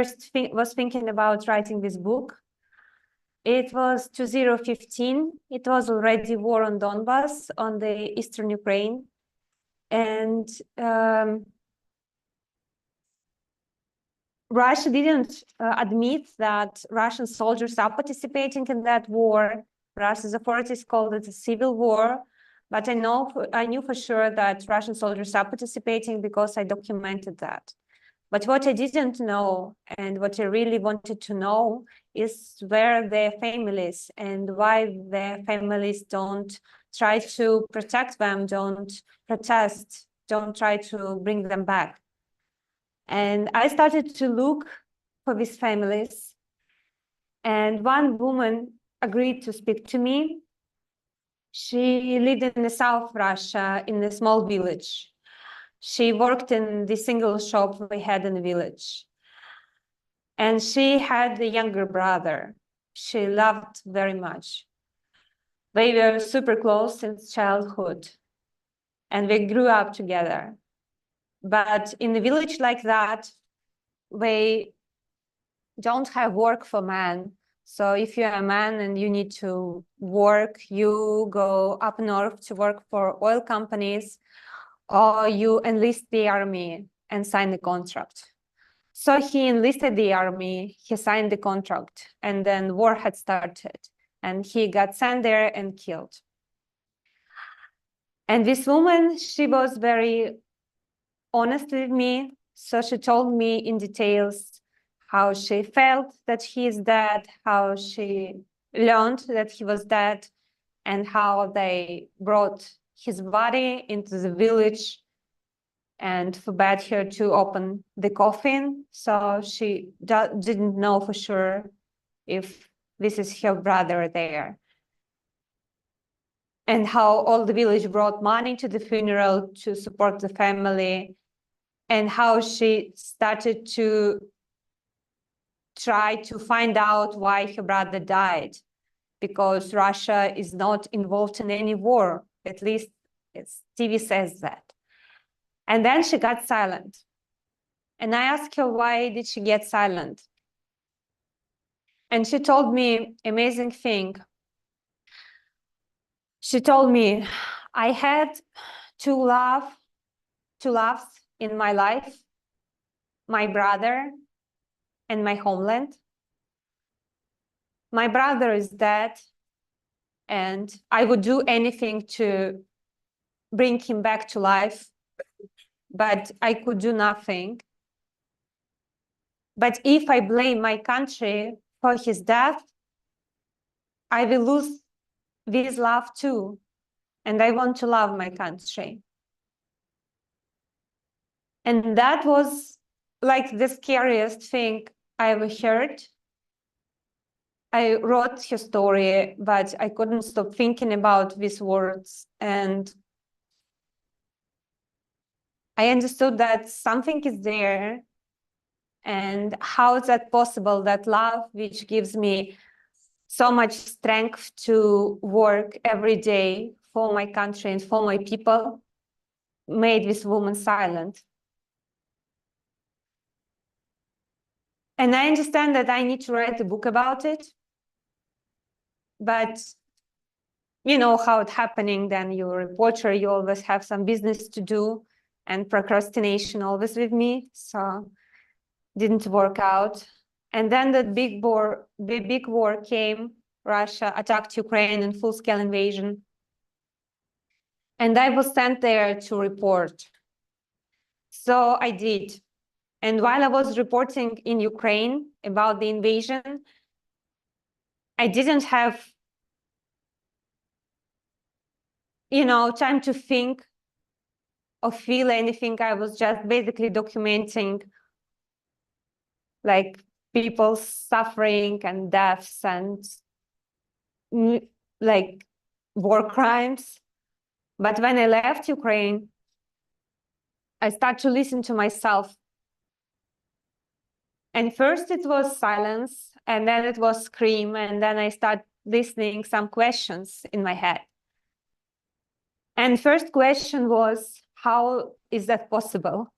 first was thinking about writing this book, it was 2015. It was already war on Donbass, on the eastern Ukraine. And Russia didn't admit that Russian soldiers are participating in that war. Russia's authorities called it a civil war. But I knew for sure that Russian soldiers are participating because I documented that. But what I didn't know, and what I really wanted to know, is where their families and why their families don't try to protect them, don't protest, don't try to bring them back. And I started to look for these families. And one woman agreed to speak to me. She lived in the South Russia, in a small village. She worked in the single shop we had in the village. And she had a younger brother she loved very much. They were super close since childhood, and we grew up together. But in a village like that, they don't have work for men. So if you're a man and you need to work, you go up north to work for oil companies, or you enlist the army and sign the contract. So he enlisted the army, he signed the contract, and then war had started, and he got sent there and killed. And this woman, she was very honest with me. So she told me in details how she felt that he is dead, how she learned that he was dead, and how they brought his body into the village and forbade her to open the coffin. So she didn't know for sure if this is her brother there. And how all the village brought money to the funeral to support the family, and how she started to try to find out why her brother died, because Russia is not involved in any war, at least TV says that. And then she got silent. And I asked her, why did she get silent? And she told me amazing thing. She told me, I had two loves in my life, my brother and my homeland. My brother is dead, and I would do anything to bring him back to life, but I could do nothing. But if I blame my country for his death, I will lose this love too. And I want to love my country. And that was like the scariest thing I ever heard. I wrote her story, but I couldn't stop thinking about these words. And I understood that something is there. And how is that possible, that love, which gives me so much strength to work every day for my country and for my people, made this woman silent. And I understand that I need to write a book about it. But you know how it's happening, then you're a reporter, you always have some business to do, and procrastination always with me, so didn't work out. And then the big war came. Russia attacked Ukraine in full-scale invasion. And I was sent there to report. So I did. And while I was reporting in Ukraine about the invasion, I didn't have, time to think or feel anything. I was just basically documenting like people's suffering and deaths and like war crimes. But when I left Ukraine, I started to listen to myself. And first it was silence, and then it was scream, and then I started listening some questions in my head. And first question was, how is that possible?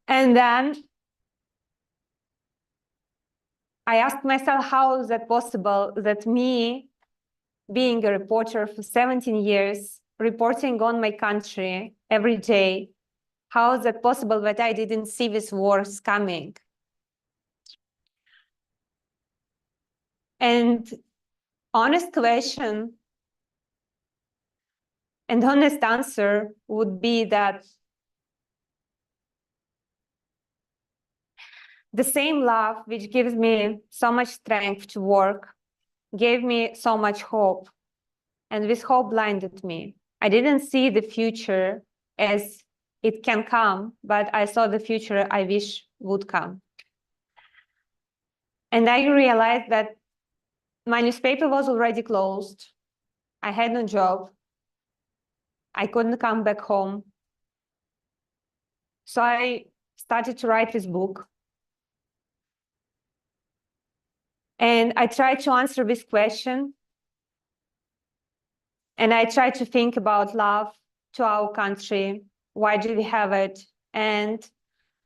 And then I asked myself, how is that possible that me, being a reporter for 17 years, reporting on my country every day, how is that possible that I didn't see these wars coming? And honest question and honest answer would be that the same love which gives me so much strength to work gave me so much hope, and this hope blinded me. I didn't see the future as it can come, but I saw the future I wish would come. And I realized that my newspaper was already closed. I had no job. I couldn't come back home. So I started to write this book. And I tried to answer this question. And I tried to think about love to our country. Why do we have it? And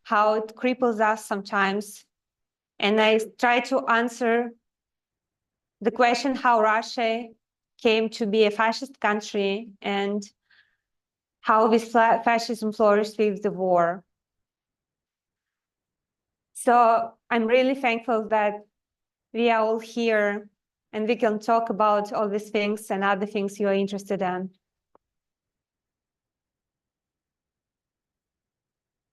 how it cripples us sometimes. And I tried to answer the question how Russia came to be a fascist country and how this fascism flourished with the war. So I'm really thankful that we are all here and we can talk about all these things and other things you are interested in.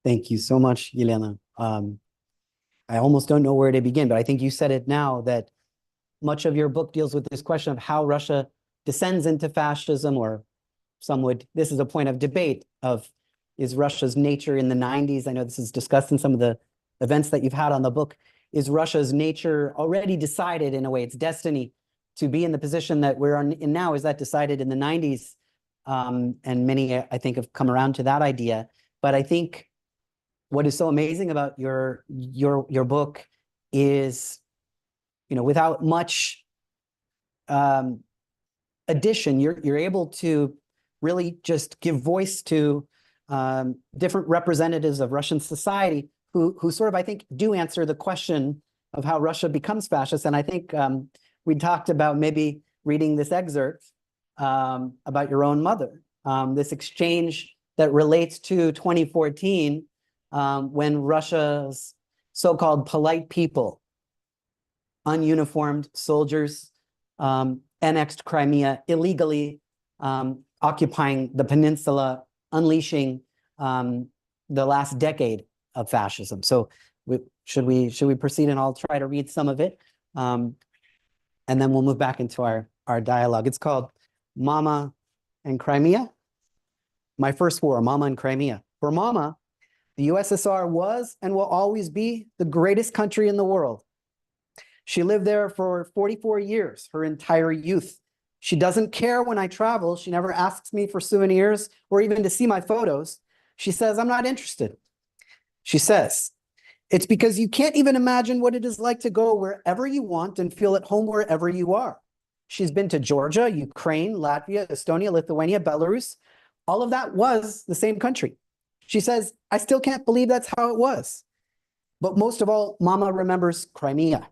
Thank you so much, Elena. I almost don't know where to begin, but I think you said it now that much of your book deals with this question of how Russia descends into fascism, or some would, this is a point of debate of, is Russia's nature in the 90s? I know this is discussed in some of the events that you've had on the book. Is Russia's nature already decided in a way, its destiny to be in the position that we're in now? Is that decided in the 90s? And many, I think, have come around to that idea. But I think what is so amazing about your book is, you know, without much addition, you're able to really just give voice to different representatives of Russian society who sort of, I think, do answer the question of how Russia becomes fascist. And I think we talked about maybe reading this excerpt about your own mother, this exchange that relates to 2014, when Russia's so-called polite people, ununiformed soldiers, annexed Crimea illegally, occupying the peninsula, unleashing the last decade of fascism. So should we proceed, and I'll try to read some of it, and then we'll move back into our dialogue. It's called Mama and Crimea. My first war, Mama and Crimea. For Mama, the USSR was and will always be the greatest country in the world. She lived there for 44 years, her entire youth. She doesn't care when I travel. She never asks me for souvenirs or even to see my photos. She says, I'm not interested. She says, it's because you can't even imagine what it is like to go wherever you want and feel at home wherever you are. She's been to Georgia, Ukraine, Latvia, Estonia, Lithuania, Belarus. All of that was the same country. She says, I still can't believe that's how it was. But most of all, Mama remembers Crimea.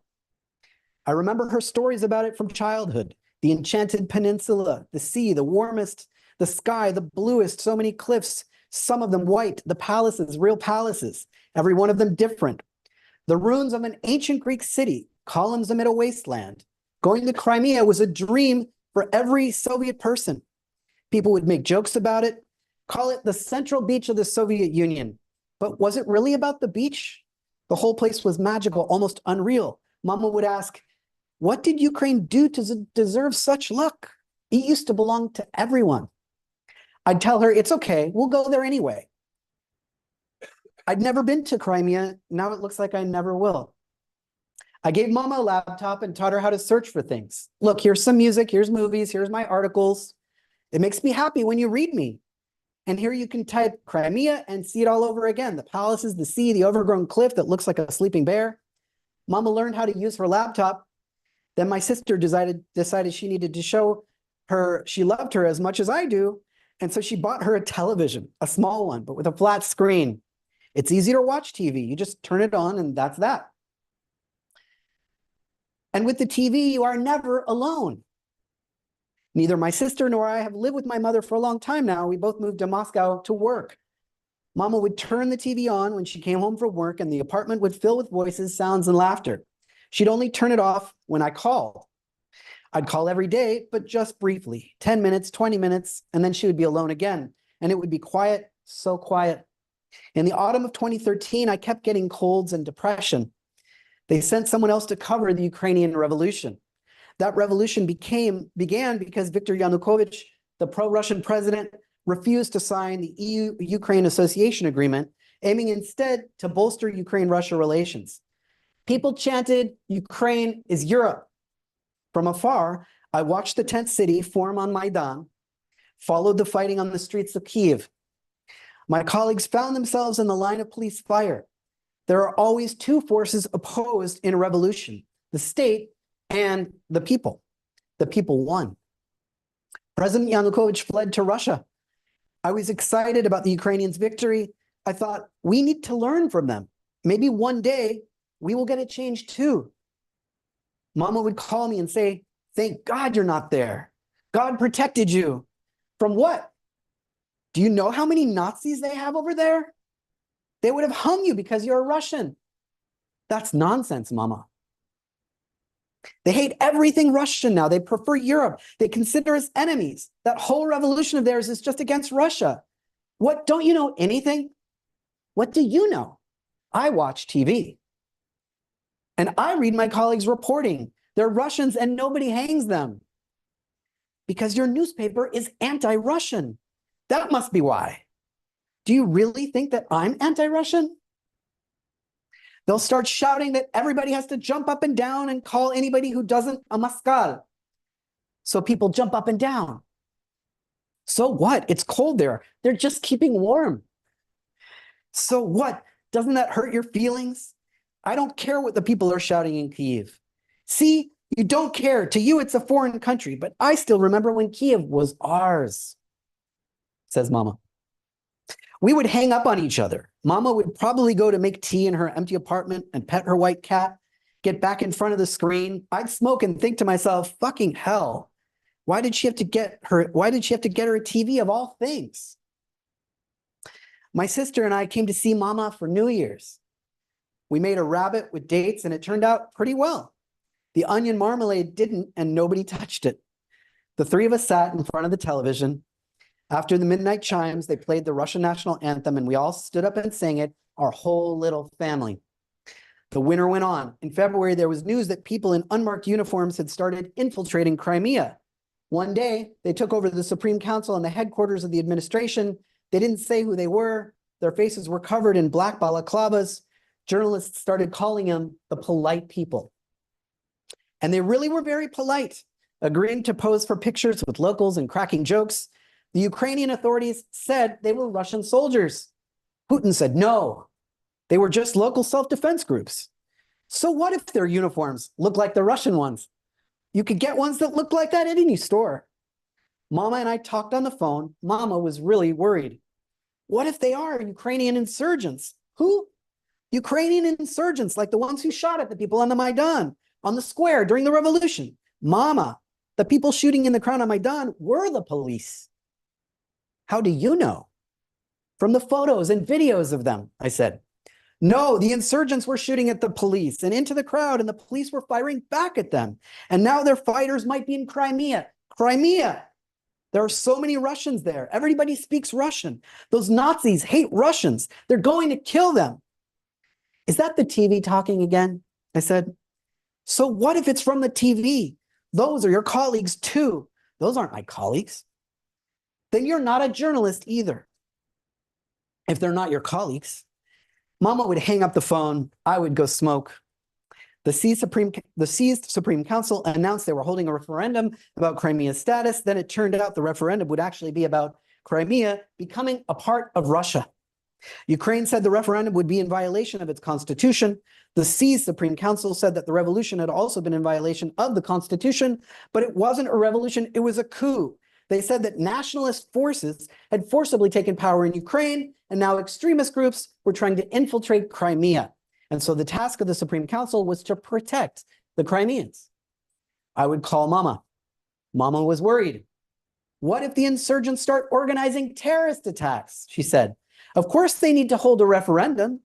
I remember her stories about it from childhood. The enchanted peninsula, the sea, the warmest, the sky, the bluest, so many cliffs, some of them white, the palaces, real palaces, every one of them different. The ruins of an ancient Greek city, columns amid a wasteland. Going to Crimea was a dream for every Soviet person. People would make jokes about it, call it the central beach of the Soviet Union. But was it really about the beach? The whole place was magical, almost unreal. Mama would ask, what did Ukraine do to deserve such luck? It used to belong to everyone. I'd tell her, it's okay, we'll go there anyway. I'd never been to Crimea. Now it looks like I never will. I gave Mama a laptop and taught her how to search for things. Look, here's some music, here's movies, here's my articles. It makes me happy when you read me. And here you can type Crimea and see it all over again. The palaces, the sea, the overgrown cliff that looks like a sleeping bear. Mama learned how to use her laptop. Then my sister decided she needed to show her she loved her as much as I do. And so she bought her a television, a small one, but with a flat screen. It's easy to watch TV. You just turn it on and that's that. And with the TV, you are never alone. Neither my sister nor I have lived with my mother for a long time now. We both moved to Moscow to work. Mama would turn the TV on when she came home from work, and the apartment would fill with voices, sounds, and laughter. She'd only turn it off when I called. I'd call every day, but just briefly, 10 minutes, 20 minutes, and then she would be alone again. And it would be quiet, so quiet. In the autumn of 2013, I kept getting colds and depression. They sent someone else to cover the Ukrainian revolution. That revolution began because Viktor Yanukovych, the pro-Russian president, refused to sign the EU-Ukraine Association Agreement, aiming instead to bolster Ukraine-Russia relations. People chanted, "Ukraine is Europe." From afar, I watched the tent city form on Maidan, followed the fighting on the streets of Kyiv. My colleagues found themselves in the line of police fire. There are always two forces opposed in a revolution: the state and the people. The people won. President Yanukovych fled to Russia. I was excited about the Ukrainians' victory. I thought, we need to learn from them. Maybe one day we will get a change too. Mama would call me and say, "Thank God you're not there. God protected you." From what? Do you know how many Nazis they have over there? They would have hung you because you're a Russian. That's nonsense, Mama. They hate everything Russian now. They prefer Europe. They consider us enemies. That whole revolution of theirs is just against Russia. What, don't you know anything? What do you know? I watch TV. And I read my colleagues' reporting. They're Russians and nobody hangs them. Because your newspaper is anti-Russian. That must be why. Do you really think that I'm anti-Russian? They'll start shouting that everybody has to jump up and down and call anybody who doesn't a maskal. So people jump up and down. So what? It's cold there. They're just keeping warm. So what? Doesn't that hurt your feelings? I don't care what the people are shouting in Kyiv. See, you don't care. To you, it's a foreign country, but I still remember when Kyiv was ours, says Mama. We would hang up on each other. Mama would probably go to make tea in her empty apartment and pet her white cat, get back in front of the screen. I'd smoke and think to myself, fucking hell. Why did she have to get her a TV of all things? My sister and I came to see Mama for New Year's. We made a rabbit with dates and it turned out pretty well. The onion marmalade didn't and nobody touched it. The three of us sat in front of the television. After the midnight chimes, they played the Russian national anthem and we all stood up and sang it, our whole little family. The winter went on. In February, there was news that people in unmarked uniforms had started infiltrating Crimea. One day, they took over the Supreme Council and the headquarters of the administration. They didn't say who they were. Their faces were covered in black balaclavas. Journalists started calling them the polite people. And they really were very polite, agreeing to pose for pictures with locals and cracking jokes. The Ukrainian authorities said they were Russian soldiers. Putin said no, they were just local self-defense groups. So what if their uniforms look like the Russian ones? You could get ones that look like that at any store. Mama and I talked on the phone. Mama was really worried. What if they are Ukrainian insurgents? Who? Ukrainian insurgents, like the ones who shot at the people on the Maidan, on the square during the revolution. Mama, the people shooting in the crowd on Maidan were the police. How do you know? From the photos and videos of them, I said. No, the insurgents were shooting at the police and into the crowd, and the police were firing back at them. And now their fighters might be in Crimea. Crimea! There are so many Russians there. Everybody speaks Russian. Those Nazis hate Russians. They're going to kill them. Is that the TV talking again? I said. So what if it's from the TV? Those are your colleagues too. Those aren't my colleagues. Then you're not a journalist either. If they're not your colleagues. Mama would hang up the phone. I would go smoke. The seized Supreme Council announced they were holding a referendum about Crimea's status. Then it turned out the referendum would actually be about Crimea becoming a part of Russia. Ukraine said the referendum would be in violation of its constitution. The seized Supreme Council said that the revolution had also been in violation of the constitution, but it wasn't a revolution, it was a coup. They said that nationalist forces had forcibly taken power in Ukraine, and now extremist groups were trying to infiltrate Crimea. And so the task of the Supreme Council was to protect the Crimeans. I would call Mama. Mama was worried. What if the insurgents start organizing terrorist attacks? She said. Of course they need to hold a referendum.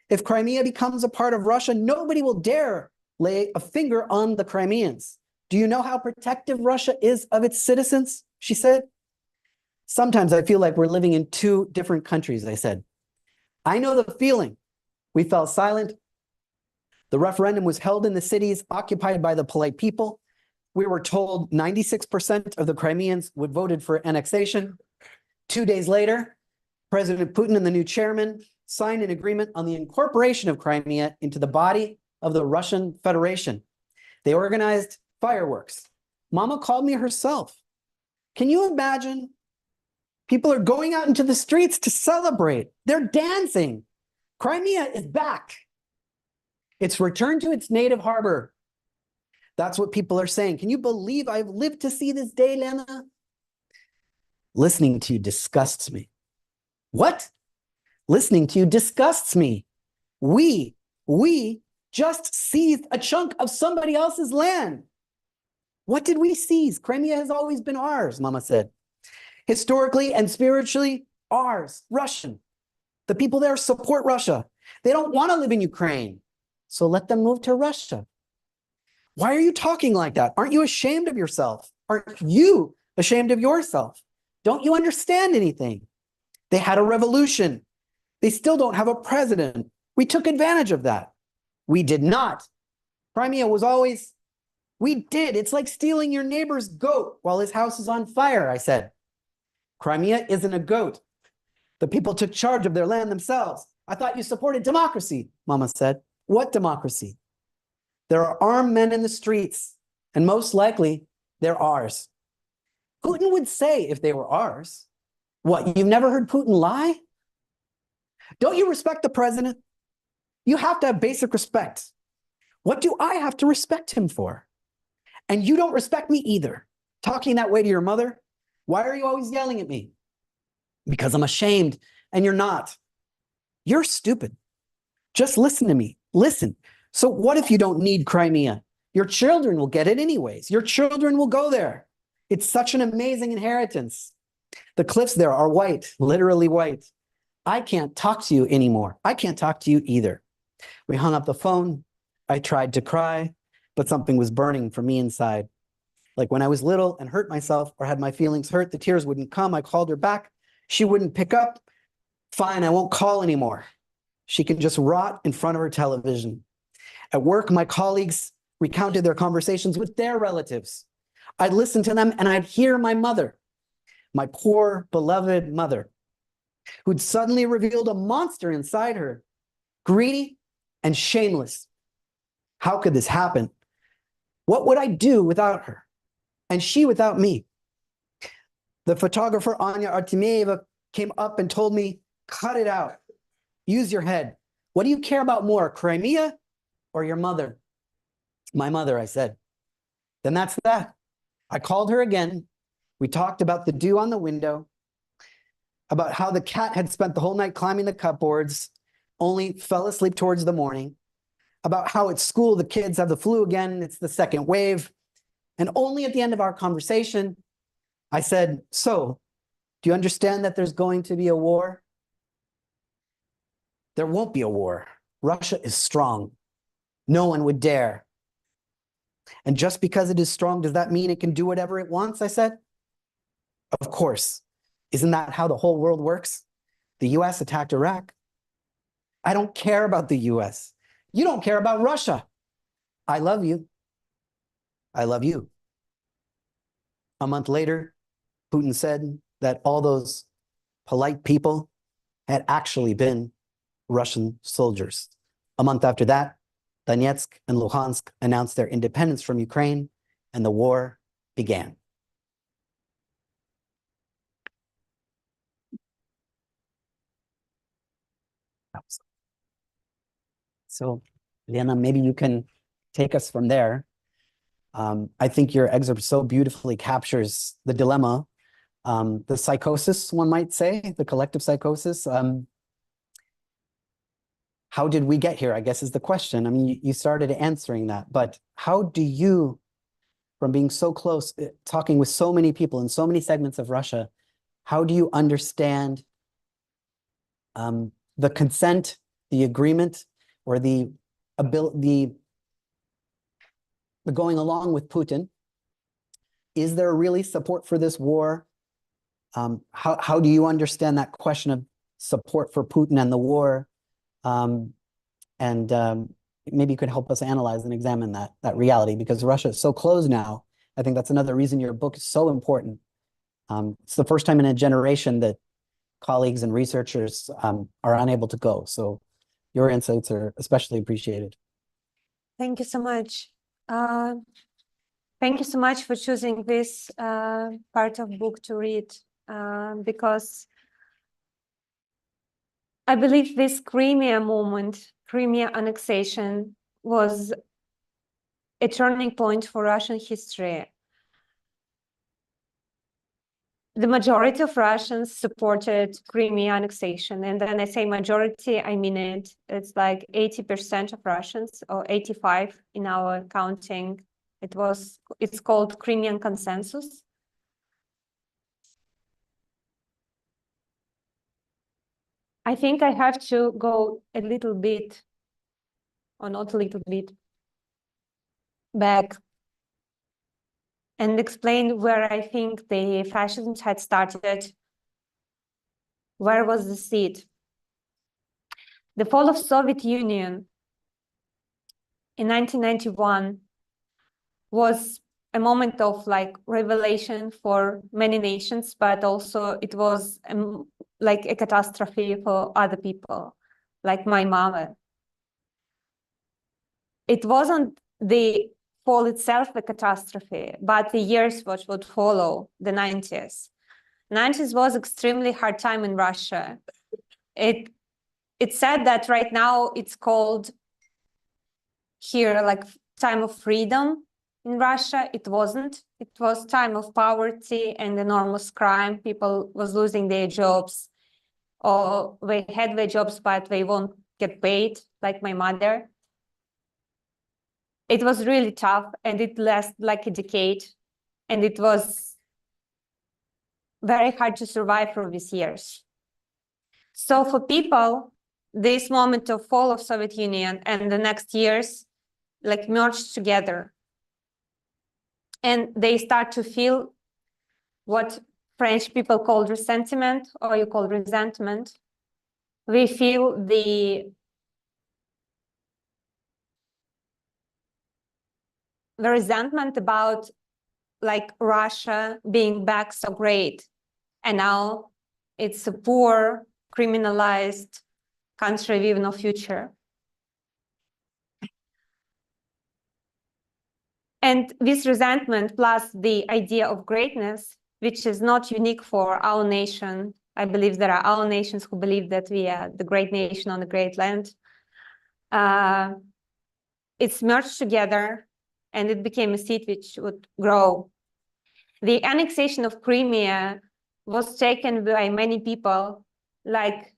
If Crimea becomes a part of Russia, nobody will dare lay a finger on the Crimeans. Do you know how protective Russia is of its citizens? She said. Sometimes I feel like we're living in two different countries, I said. I know the feeling. We fell silent. The referendum was held in the cities occupied by the polite people. We were told 96% of the Crimeans would voted for annexation. 2 days later, President Putin and the new chairman signed an agreement on the incorporation of Crimea into the body of the Russian Federation. They organized fireworks. Mama called me herself. Can you imagine? People are going out into the streets to celebrate. They're dancing. Crimea is back. It's returned to its native harbor. That's what people are saying. Can you believe I've lived to see this day, Lena? Listening to you disgusts me. What? Listening to you disgusts me. We just seized a chunk of somebody else's land. What did we seize? Crimea has always been ours, Mama said. Historically and spiritually, ours, Russian. The people there support Russia. They don't want to live in Ukraine. So let them move to Russia. Why are you talking like that? Aren't you ashamed of yourself? Aren't you ashamed of yourself? Don't you understand anything? They had a revolution. They still don't have a president. We took advantage of that. We did not. Crimea was always, we did. It's like stealing your neighbor's goat while his house is on fire, I said. Crimea isn't a goat. The people took charge of their land themselves. I thought you supported democracy, Mama said. What democracy? There are armed men in the streets, and most likely they're ours. Putin would say if they were ours. What, you've never heard Putin lie? Don't you respect the president? You have to have basic respect. What do I have to respect him for? And you don't respect me either. Talking that way to your mother? Why are you always yelling at me? Because I'm ashamed, and you're not. You're stupid. Just listen to me. Listen. So what if you don't need Crimea? Your children will get it anyways. Your children will go there. It's such an amazing inheritance. The cliffs there are white, literally white. I can't talk to you anymore. I can't talk to you either. We hung up the phone. I tried to cry, but something was burning for me inside. Like when I was little and hurt myself or had my feelings hurt, the tears wouldn't come. I called her back. She wouldn't pick up. Fine, I won't call anymore. She can just rot in front of her television. At work, my colleagues recounted their conversations with their relatives. I'd listen to them and I'd hear my mother, my poor, beloved mother, who'd suddenly revealed a monster inside her, greedy and shameless. How could this happen? What would I do without her? And she without me? The photographer Anya Artemyeva came up and told me, cut it out. Use your head. What do you care about more, Crimea or your mother? My mother, I said. Then that's that. I called her again. We talked about the dew on the window, about how the cat had spent the whole night climbing the cupboards, only fell asleep towards the morning, about how at school the kids have the flu again, it's the second wave. And only at the end of our conversation, I said, so, do you understand that there's going to be a war? There won't be a war. Russia is strong. No one would dare. And just because it is strong, does that mean it can do whatever it wants? I said. Of course. Isn't that how the whole world works? The US attacked Iraq. I don't care about the US. You don't care about Russia. I love you. I love you. A month later, Putin said that all those polite people had actually been Russian soldiers. A month after that, Donetsk and Luhansk announced their independence from Ukraine, and the war began. So, Lena, maybe you can take us from there. I think your excerpt so beautifully captures the dilemma, the psychosis, one might say, the collective psychosis. how did we get here, I guess is the question. I mean, you started answering that, but how do you, from being so close, talking with so many people in so many segments of Russia, how do you understand the consent, the agreement, or the going along with Putin? Is there really support for this war? How do you understand that question of support for Putin and the war? Maybe you could help us analyze and examine that reality, because Russia is so closed now. I think that's another reason your book is so important. It's the first time in a generation that colleagues and researchers are unable to go. So your insights are especially appreciated. Thank you so much. Thank you so much for choosing this part of book to read, because I believe this Crimea moment, Crimea annexation, was a turning point for Russian history. The majority of Russians supported Crimea annexation. And when I say majority, I mean it. It's like 80% of Russians, or 85 in our counting. It's called Crimean consensus. I think I have to go a little bit, or not a little bit, back and explain where I think the fascism had started. Where was the seed? The fall of Soviet Union in 1991 was a moment of like revelation for many nations, but also it was like a catastrophe for other people, like my mother. It wasn't the fall itself a catastrophe, but the years which would follow, the 90s. 90s was extremely hard time in Russia. It's said that right now it's called here like time of freedom. In Russia, it wasn't. It was time of poverty and enormous crime. People was losing their jobs, or they had their jobs, but they won't get paid, like my mother. It was really tough, and it lasted like a decade, and it was very hard to survive through these years. So for people, this moment of fall of Soviet Union and the next years like merged together. And they start to feel what French people call resentment, or you call resentment. We feel the resentment about like Russia being back so great. And now it's a poor, criminalized country with no future. And this resentment plus the idea of greatness, which is not unique for our nation. I believe there are our nations who believe that we are the great nation on the great land. It's merged together, and it became a seed which would grow. The annexation of Crimea was taken by many people like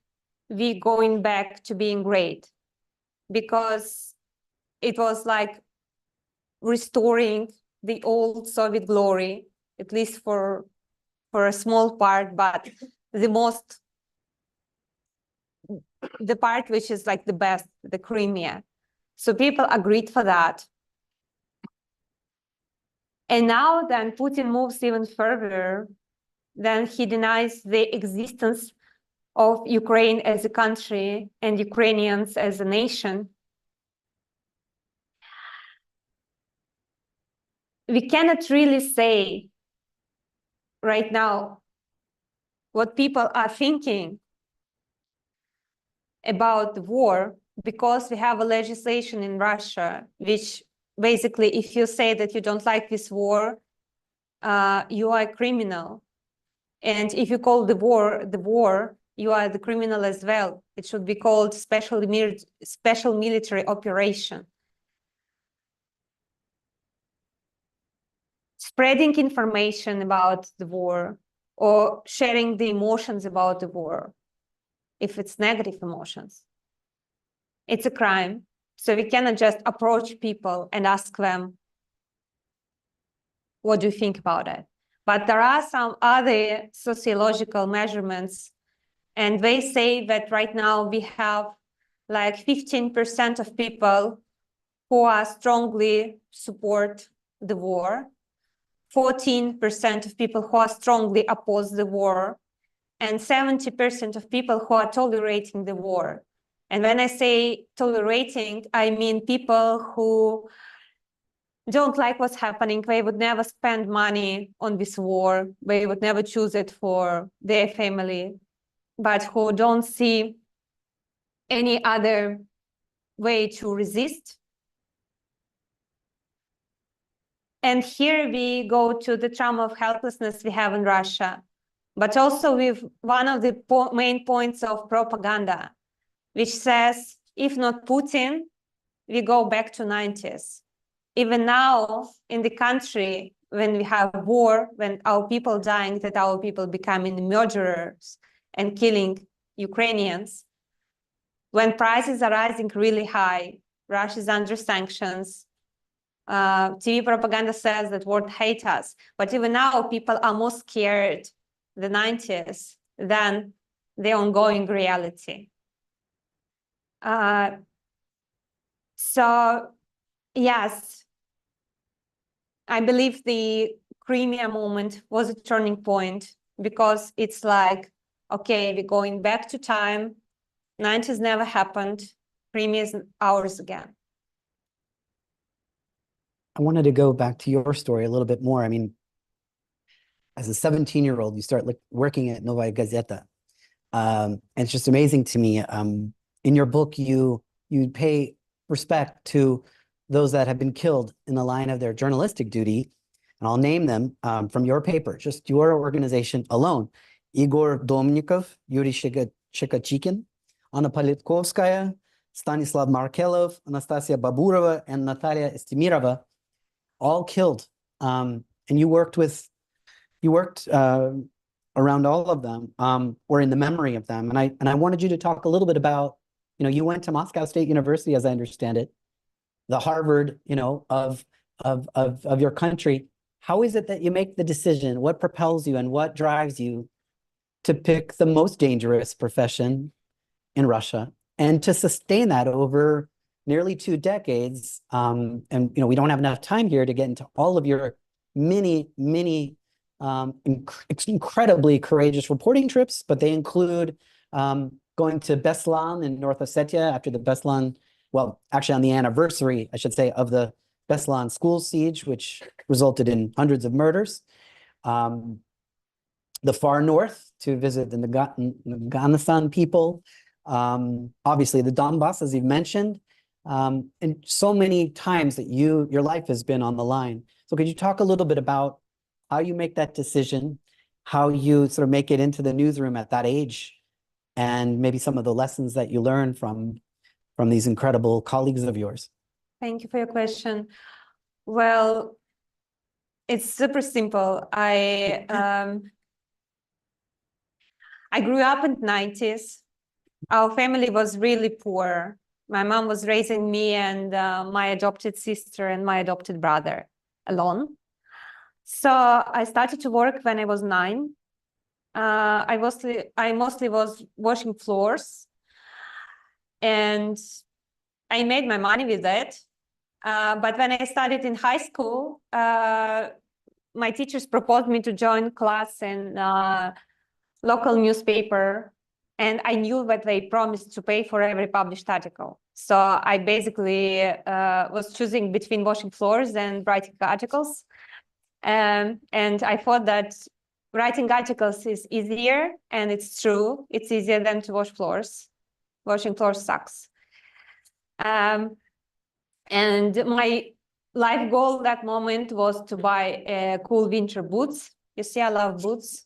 we going back to being great, because it was like restoring the old Soviet glory, at least for a small part, but the part which is like the best, the Crimea. So people agreed for that. And now then Putin moves even further. Then he denies the existence of Ukraine as a country and Ukrainians as a nation. We cannot really say right now what people are thinking about the war, because we have a legislation in Russia, which basically, if you say that you don't like this war, you are a criminal. And if you call the war, you are the criminal as well. It should be called special military operation. Spreading information about the war, or sharing the emotions about the war, if it's negative emotions. it's a crime. So we cannot just approach people and ask them, what do you think about it? But there are some other sociological measurements, and they say that right now we have like 15% of people who are strongly support the war, 14% of people who are strongly oppose the war, and 70% of people who are tolerating the war. And when I say tolerating, I mean people who don't like what's happening. They would never spend money on this war. They would never choose it for their family, but who don't see any other way to resist. And here we go to the trauma of helplessness we have in Russia, but also with one of the main points of propaganda, which says, if not Putin, we go back to 90s. Even now in the country, when we have war, when our people dying, that our people becoming murderers and killing Ukrainians, when prices are rising really high, Russia is under sanctions, TV propaganda says that world hate us, but even now people are more scared the 90s than the ongoing reality. So yes, I believe the Crimea moment was a turning point, because it's like, okay, we're going back to time. 90s never happened. Crimea is ours again. I wanted to go back to your story a little bit more. I mean, as a 17-year-old, you start working at Novaya Gazeta. And it's just amazing to me. In your book, you pay respect to those that have been killed in the line of their journalistic duty. And I'll name them from your paper, just your organization alone. Igor Domnikov, Yuri Shikachikin, Anna Politkovskaya, Stanislav Markelov, Anastasia Baburova, and Natalia Estimirova, all killed. And you worked around all of them, or in the memory of them. And I wanted you to talk a little bit about, you went to Moscow State University, as I understand it, the Harvard, of your country. How is it that you make the decision? What propels you and what drives you to pick the most dangerous profession in Russia and to sustain that over nearly 2 decades? And we don't have enough time here to get into all of your many incredibly courageous reporting trips, but they include going to Beslan in North Ossetia after the Beslan, well, actually on the anniversary, I should say, of the Beslan school siege, which resulted in hundreds of murders. The far north to visit the Afghanistan people. Obviously the Donbass, as you've mentioned, and so many times that your life has been on the line. So could you talk a little bit about how you make that decision, how you sort of make it into the newsroom at that age, and maybe some of the lessons that you learned from these incredible colleagues of yours? Thank you for your question. Well, it's super simple. I grew up in the 90s. Our family was really poor. My mom was raising me and my adopted sister and my adopted brother alone. So I started to work when I was 9. I mostly was washing floors, and I made my money with that. But when I started in high school, my teachers proposed me to join class in local newspaper, and I knew that they promised to pay for every published article. So I basically was choosing between washing floors and writing articles. And I thought that writing articles is easier, and it's true. It's easier than to wash floors. Washing floors sucks. And my life goal at that moment was to buy cool winter boots. You see, I love boots.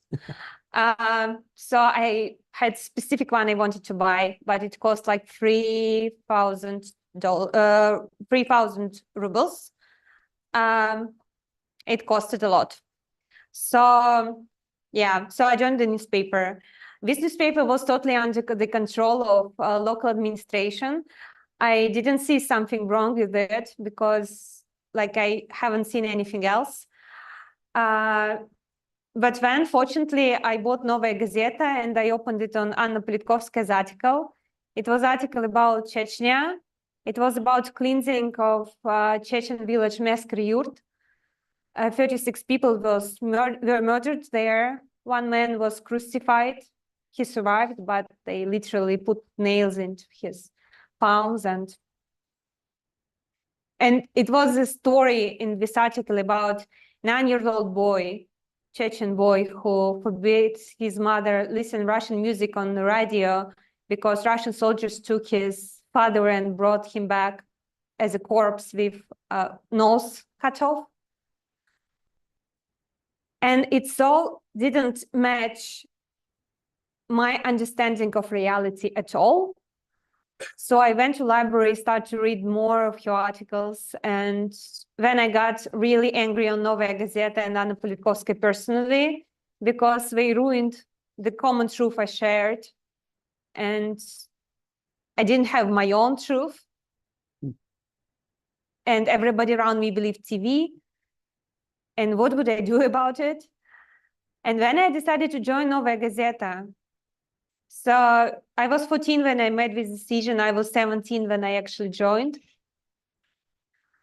So I had specific one I wanted to buy, but it cost like $3,000, 3,000 rubles. It costed a lot. So yeah, so I joined the newspaper. This newspaper was totally under the control of local administration. I didn't see something wrong with it because like I haven't seen anything else. But then, fortunately, I bought Novaya Gazeta and I opened it on Anna Politkovskaya's article. It was an article about Chechnya. It was about cleansing of Chechen village Meskri Yurt. 36 people were murdered there. One man was crucified. He survived, but they literally put nails into his palms. And it was a story in this article about 9-year-old boy, Chechen boy, who forbids his mother listen Russian music on the radio because Russian soldiers took his father and brought him back as a corpse with nose cut off. And it all didn't match my understanding of reality at all. So I went to library, started to read more of your articles, and then I got really angry on Novaya Gazeta and Anna Politkovskaya personally because they ruined the common truth I shared, and I didn't have my own truth. And everybody around me believed TV. And what would I do about it? And then I decided to join Novaya Gazeta. So I was 14 when I made this decision. I was 17 when I actually joined.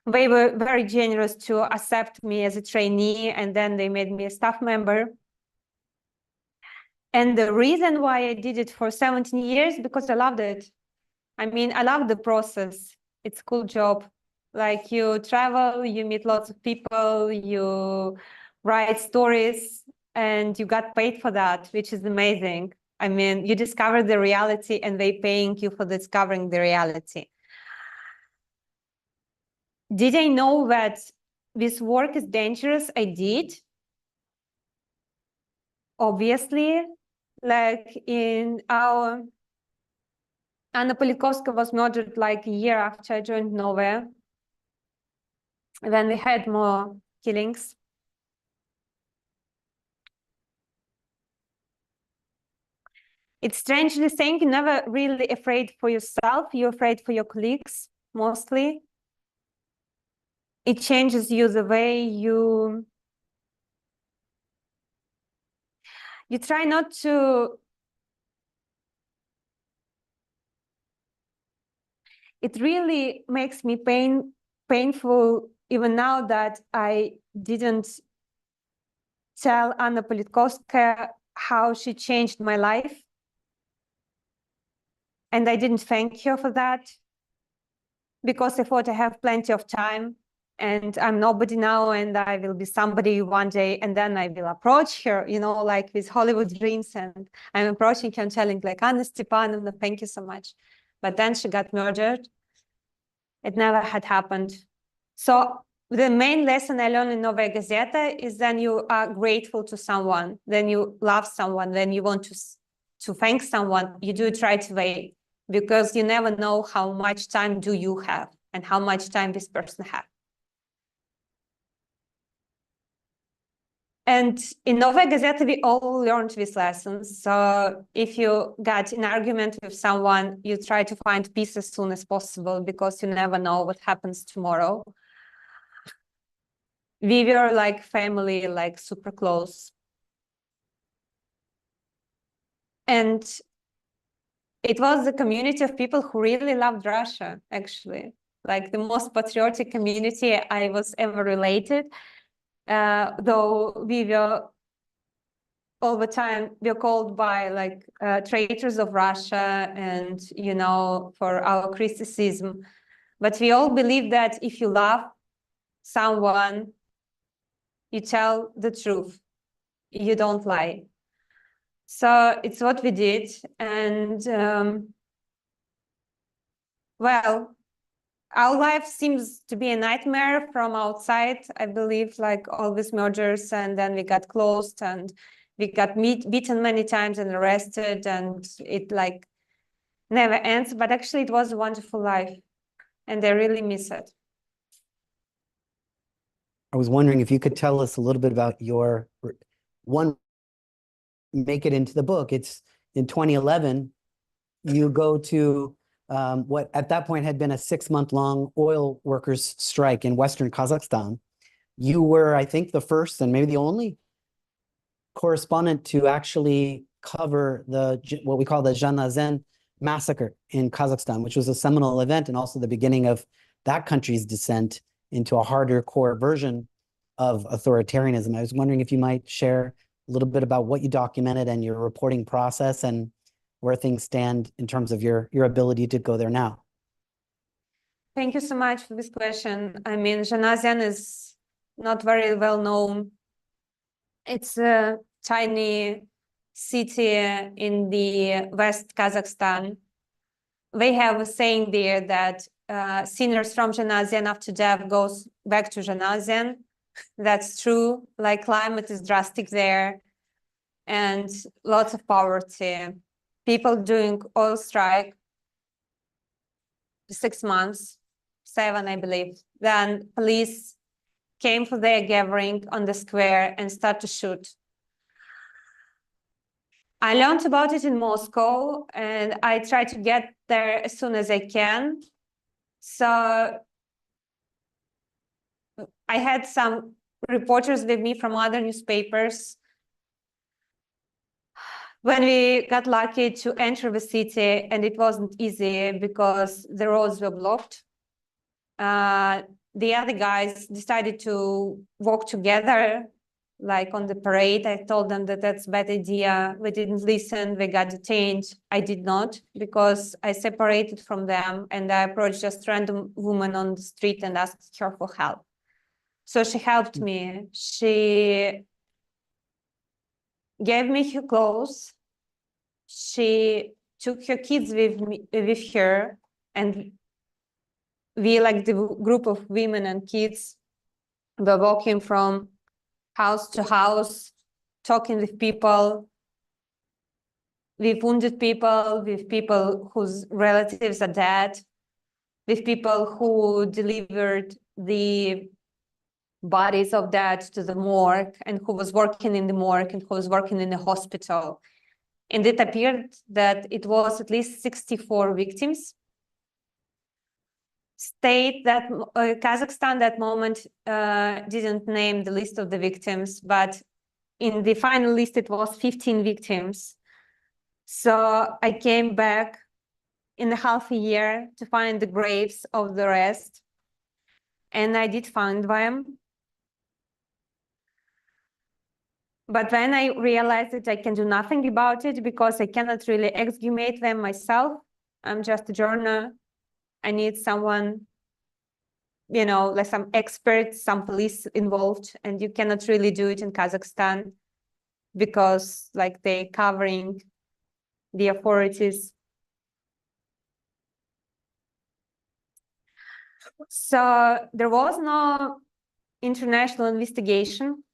They were very generous to accept me as a trainee, and then they made me a staff member. And the reason why I did it for 17 years, because I loved it. I mean, I love the process. It's a cool job. Like you travel, you meet lots of people, you write stories, and you got paid for that, which is amazing. I mean, you discover the reality and they paying you for discovering the reality. Did I know that this work is dangerous? I did. Obviously, like in our Anna Politkovskaya was murdered like a year after I joined Novaya. Then we had more killings. It's strangely saying you're never really afraid for yourself, you're afraid for your colleagues, mostly. It changes you the way you try not to. It really makes me painful even now that I didn't tell Anna Politkovskaya how she changed my life. And I didn't thank her for that because I thought I have plenty of time and I'm nobody now and I will be somebody one day, and then I will approach her, you know, like with Hollywood dreams, and I'm approaching her and telling like, Anna Stepanovna, thank you so much. But then she got murdered. It never had happened. So the main lesson I learned in Novaya Gazeta is then you are grateful to someone, then you love someone, then you want to thank someone, you do it right away, because you never know how much time do you have and how much time this person has. And in Novaya Gazeta, we all learned these lessons. So if you got in an argument with someone, you try to find peace as soon as possible because you never know what happens tomorrow. We were like family, like super close. And it was a community of people who really loved Russia, actually. Like the most patriotic community I was ever related. Though we were all the time, we are called by like traitors of Russia and, you know, for our criticism. But we all believe that if you love someone, you tell the truth, you don't lie. So it's what we did. And well, our life seems to be a nightmare from outside. I believe like all these murders, and then we got closed and we got beaten many times and arrested, and it like never ends. But actually it was a wonderful life and I really miss it. I was wondering if you could tell us a little bit about your one, make it into the book. It's in 2011, you go to what at that point had been a 6-month-long oil workers' strike in Western Kazakhstan. You were, I think, the first and maybe the only correspondent to actually cover what we call the Zhanazen massacre in Kazakhstan, which was a seminal event and also the beginning of that country's descent into a harder core version of authoritarianism. I was wondering if you might share a little bit about what you documented and your reporting process and where things stand in terms of your ability to go there now. Thank you so much for this question. I mean, Zhanazen is not very well known. It's a tiny city in the West Kazakhstan. They have a saying there that sinners from Zhanazen after death goes back to Zhanazen. That's true. Like, climate is drastic there and lots of poverty. People doing oil strike 6 months, 7, I believe. Then police came for their gathering on the square and started to shoot. I learned about it in Moscow and I tried to get there as soon as I can. So I had some reporters with me from other newspapers. When we got lucky to enter the city, and it wasn't easy because the roads were blocked, the other guys decided to walk together, like on the parade. I told them that that's a bad idea. They didn't listen. They got detained. I did not, because I separated from them and I approached just a random woman on the street and asked her for help. So she helped me. She gave me her clothes. She took her kids with her, and we, like the group of women and kids, were walking from house to house, talking with people, with wounded people, with people whose relatives are dead, with people who delivered the bodies of dead to the morgue, and who was working in the morgue, and who was working in the hospital. And it appeared that it was at least 64 victims. State that Kazakhstan that moment didn't name the list of the victims, but in the final list it was 15 victims. So I came back in a half a year to find the graves of the rest, and I did find them. But then I realized that I can do nothing about it because I cannot really exhumate them myself. I'm just a journal. I need someone, you know, like some experts, some police involved, and you cannot really do it in Kazakhstan because, like, they're covering the authorities. So there was no international investigation,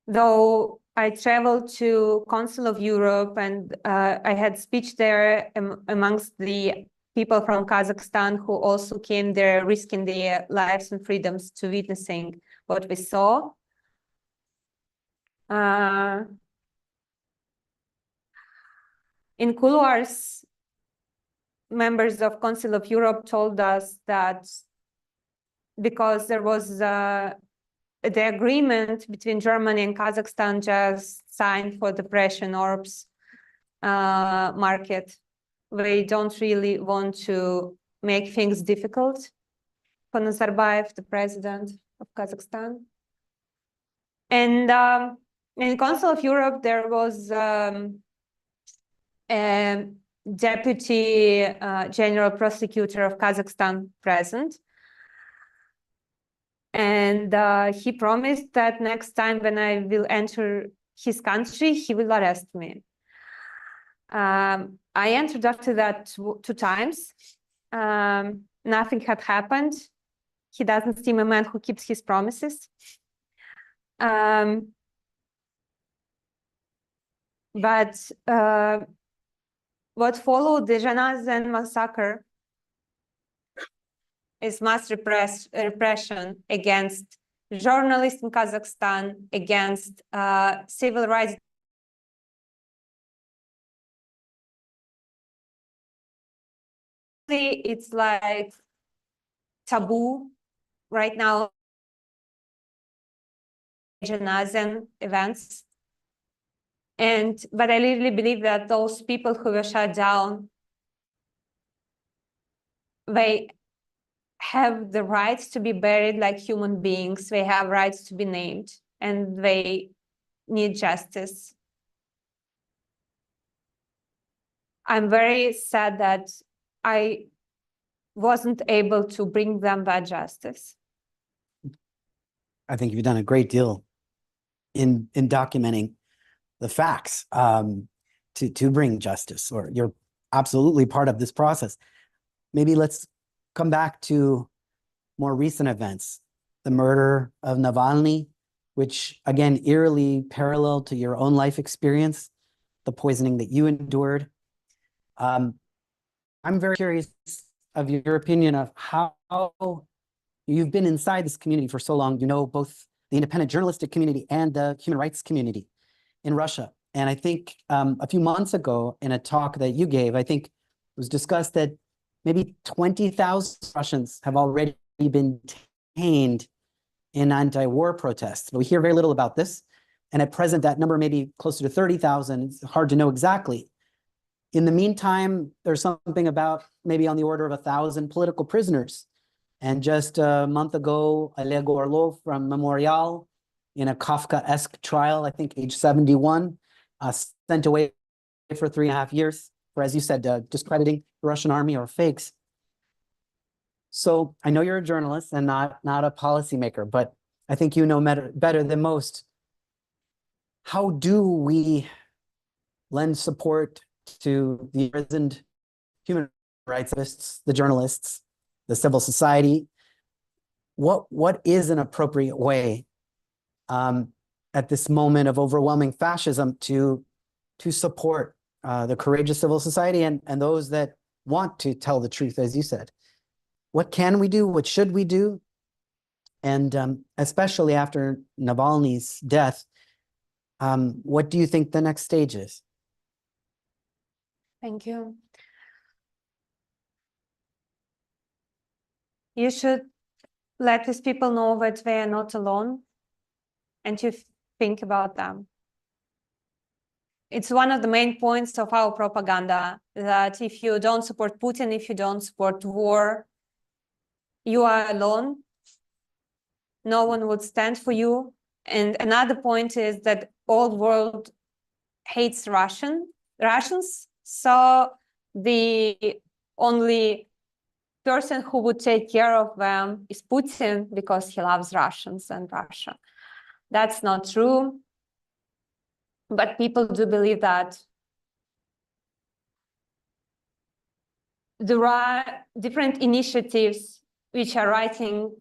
though I traveled to Council of Europe and I had speech there amongst the people from Kazakhstan who also came there risking their lives and freedoms to witnessing what we saw. In couloirs, members of Council of Europe told us that because there was the agreement between Germany and Kazakhstan just signed for the Prussian orbs market, they don't really want to make things difficult for Nazarbayev, the president of Kazakhstan. And in Council of Europe, there was a deputy general prosecutor of Kazakhstan present. And he promised that next time when I will enter his country, he will arrest me. I entered after that 2 times. Nothing had happened. He doesn't seem a man who keeps his promises. But what followed the Zhanazen massacre is mass repression against journalists in Kazakhstan, against civil rights it's like taboo right now. Genasian events. But I really believe that those people who were shut down, they have the rights to be buried like human beings. They have rights to be named, and they need justice. I'm very sad that I wasn't able to bring them that justice. I think you've done a great deal in documenting the facts to bring justice, or you're absolutely part of this process. Maybe let's come back to more recent events. The murder of Navalny, which again, eerily parallel to your own life experience, the poisoning that you endured. I'm very curious of your opinion of how you've been inside this community for so long. You know both the independent journalistic community and the human rights community in Russia. And I think a few months ago in a talk that you gave, I think it was discussed that maybe 20,000 Russians have already been detained in anti-war protests. But we hear very little about this. And at present, that number may be closer to 30,000. It's hard to know exactly. In the meantime, there's something about maybe on the order of 1,000 political prisoners. And just a month ago, Oleg Orlov from Memorial, in a Kafka-esque trial, I think age 71, sent away for 3.5 years for, as you said, discrediting the Russian army or fakes. So I know you're a journalist and not a policymaker, but I think you know better than most. How do we lend support to the imprisoned human rights activists, the journalists, the civil society? What is an appropriate way at this moment of overwhelming fascism to support the courageous civil society and those that want to tell the truth, as you said? What can we do? What should we do? And especially after Navalny's death, what do you think the next stage is? Thank you. You should let these people know that they are not alone, and to think about them. It's one of the main points of our propaganda, that if you don't support Putin, if you don't support war, you are alone. No one would stand for you. And another point is that all the world hates Russians. So the only person who would take care of them is Putin, because he loves Russians and Russia. That's not true. But people do believe that. There are different initiatives which are writing,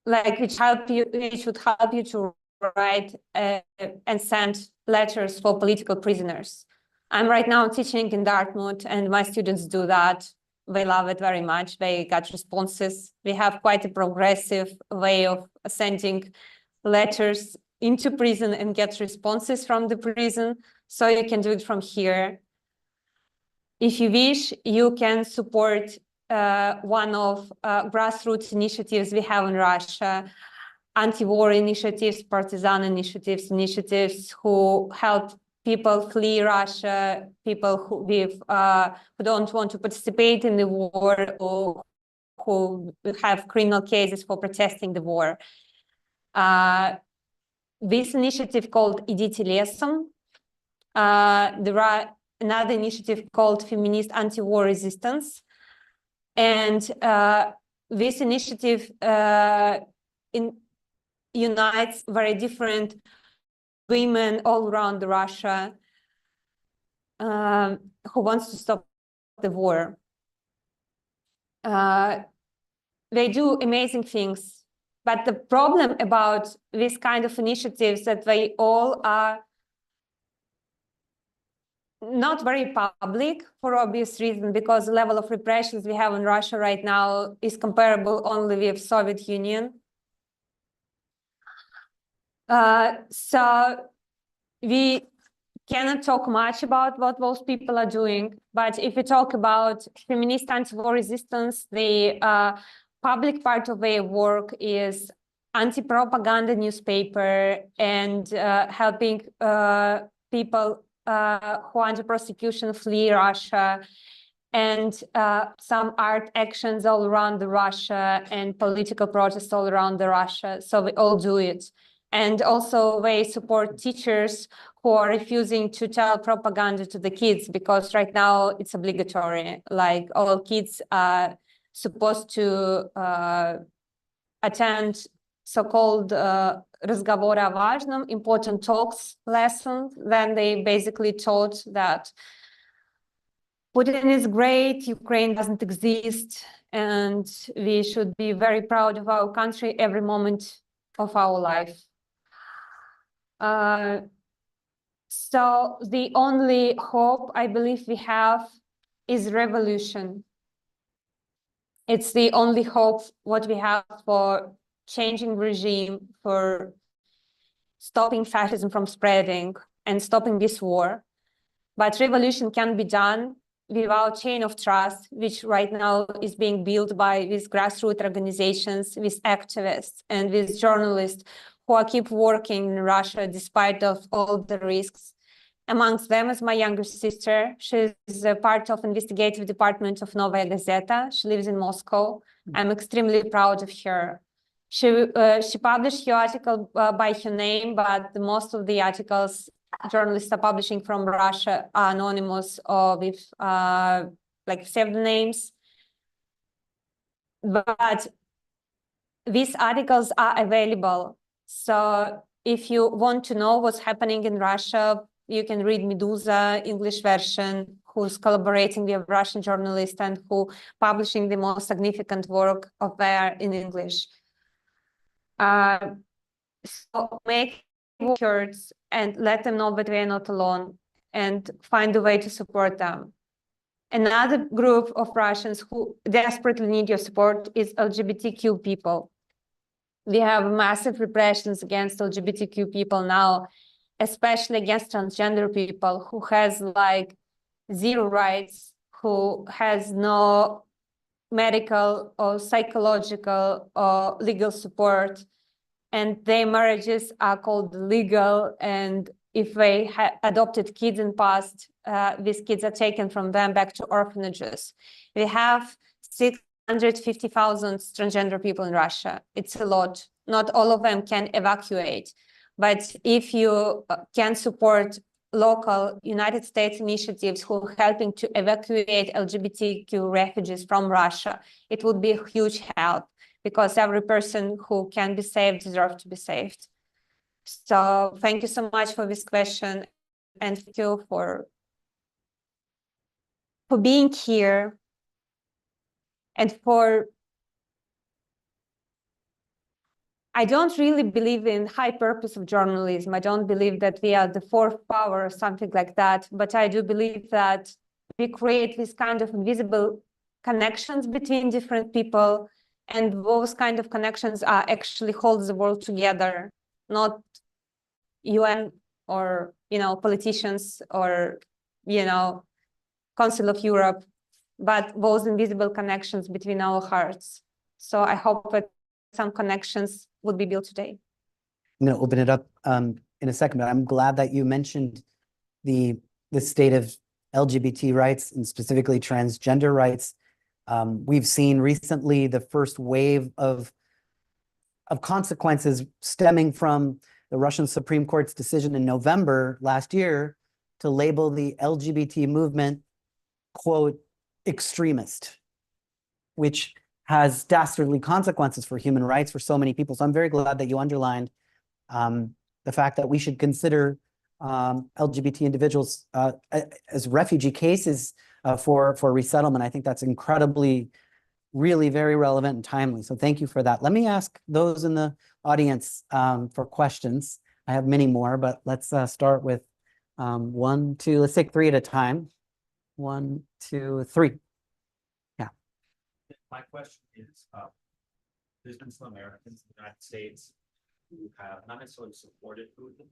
like which would help you to write and send letters for political prisoners. I'm right now teaching in Dartmouth, and my students do that. They love it very much. They got responses. We have quite a progressive way of sending letters into prison and get responses from the prison. So you can do it from here. If you wish, you can support one of grassroots initiatives we have in Russia, anti-war initiatives, partisan initiatives who help people flee Russia, people who don't want to participate in the war, or who have criminal cases for protesting the war. This initiative called Idite lesом. There are another initiative called Feminist Anti-War Resistance. And this initiative unites very different women all around Russia who wants to stop the war. They do amazing things, but the problem about this kind of initiatives that they all are not very public, for obvious reasons, because the level of repressions we have in Russia right now is comparable only with Soviet Union. So we cannot talk much about what those people are doing. But if we talk about feminist anti-war resistance, the public part of their work is anti-propaganda newspaper and helping people who are under prosecution flee Russia, and some art actions all around Russia and political protests all around Russia. So we all do it. And also they support teachers who are refusing to tell propaganda to the kids, because right now it's obligatory. Like all kids are supposed to attend so-called разговоры о важном, important talks lessons. Then they basically taught that Putin is great, Ukraine doesn't exist, and we should be very proud of our country every moment of our life. So the only hope I believe we have is revolution. It's the only hope what we have for changing regime, for stopping fascism from spreading and stopping this war. But revolution can be done without chain of trust, which right now is being built by these grassroots organizations, with activists and with journalists who are keep working in Russia despite of all the risks. Amongst them is my younger sister. She's a part of investigative department of Novaya Gazeta. She lives in Moscow. I'm extremely proud of her. She published her article by her name, but most of the articles journalists are publishing from Russia are anonymous or with like pseudonyms. But these articles are available. So if you want to know what's happening in Russia, you can read Medusa English version, who's collaborating with Russian journalists and who publishing the most significant work of there in English. So make words and let them know that we are not alone, and find a way to support them. Another group of Russians who desperately need your support is LGBTQ people. We have massive repressions against LGBTQ people now, especially against transgender people who has like zero rights, who has no medical or psychological or legal support, and their marriages are called legal. And if they adopted kids in past, these kids are taken from them back to orphanages. We have 650,000 transgender people in Russia. It's a lot. Not all of them can evacuate. But if you can support local United States initiatives who are helping to evacuate LGBTQ refugees from Russia, it would be a huge help, because every person who can be saved deserves to be saved. So thank you so much for this question, and thank you for being here, and I don't really believe in high purpose of journalism. I don't believe that we are the fourth power or something like that, but I do believe that we create this kind of invisible connections between different people, and those kind of connections are actually holds the world together, not UN or, politicians or, Council of Europe, but those invisible connections between our hearts. So I hope that some connections would be built today. I'm going to open it up in a second, but I'm glad that you mentioned the state of LGBT rights and specifically transgender rights. We've seen recently the first wave of consequences stemming from the Russian Supreme Court's decision in November last year to label the LGBT movement, quote, extremist, which has dastardly consequences for human rights for so many people. So I'm very glad that you underlined the fact that we should consider LGBT individuals as refugee cases for resettlement. I think that's incredibly, really very relevant and timely. So thank you for that. Let me ask those in the audience for questions. I have many more, but let's start with 1, 2, let's take 3 at a time. 1, 2, 3. Yeah. My question is, there's been some Americans in the United States who have not necessarily supported Putin,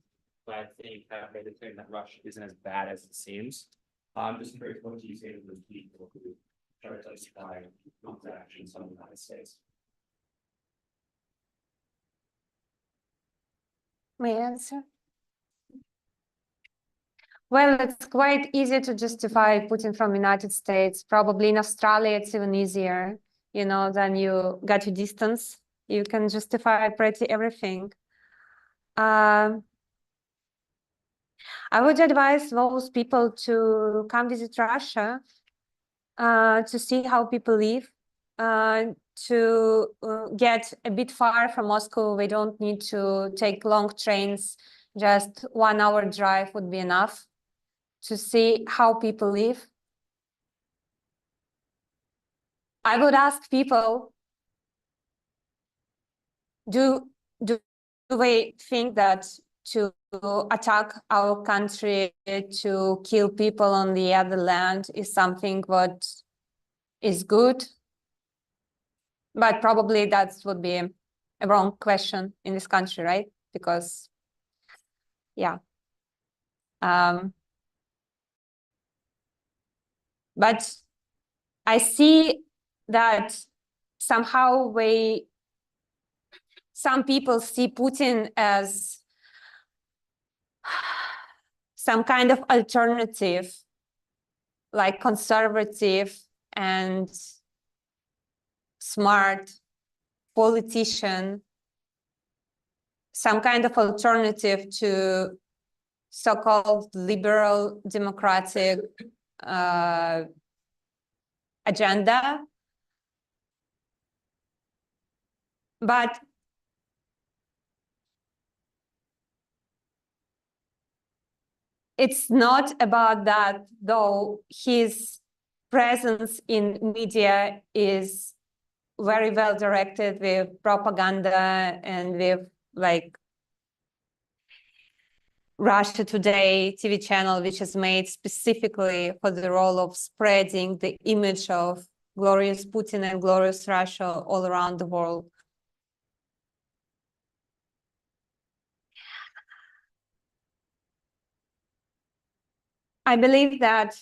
I think have made it clear that Russia isn't as bad as it seems. I'm just curious, what do you say to those people who try to justify Putin's actions on the United States? May I answer? Well, it's quite easy to justify Putin from United States. Probably in Australia, it's even easier. You know, then you got your distance. You can justify pretty everything. I would advise those people to come visit Russia, to see how people live, to get a bit far from Moscow. They don't need to take long trains. Just 1 hour drive would be enough to see how people live. I would ask people, do they think that to attack our country, to kill people on the other land is something what is good? But probably that would be a wrong question in this country, right? Because, yeah. But I see that somehow some people see Putin as some kind of alternative, like conservative and smart politician, some kind of alternative to so-called liberal democratic agenda. But it's not about that, though his presence in media is very well directed with propaganda and with like Russia Today TV channel, which is made specifically for the role of spreading the image of glorious Putin and glorious Russia all around the world. I believe that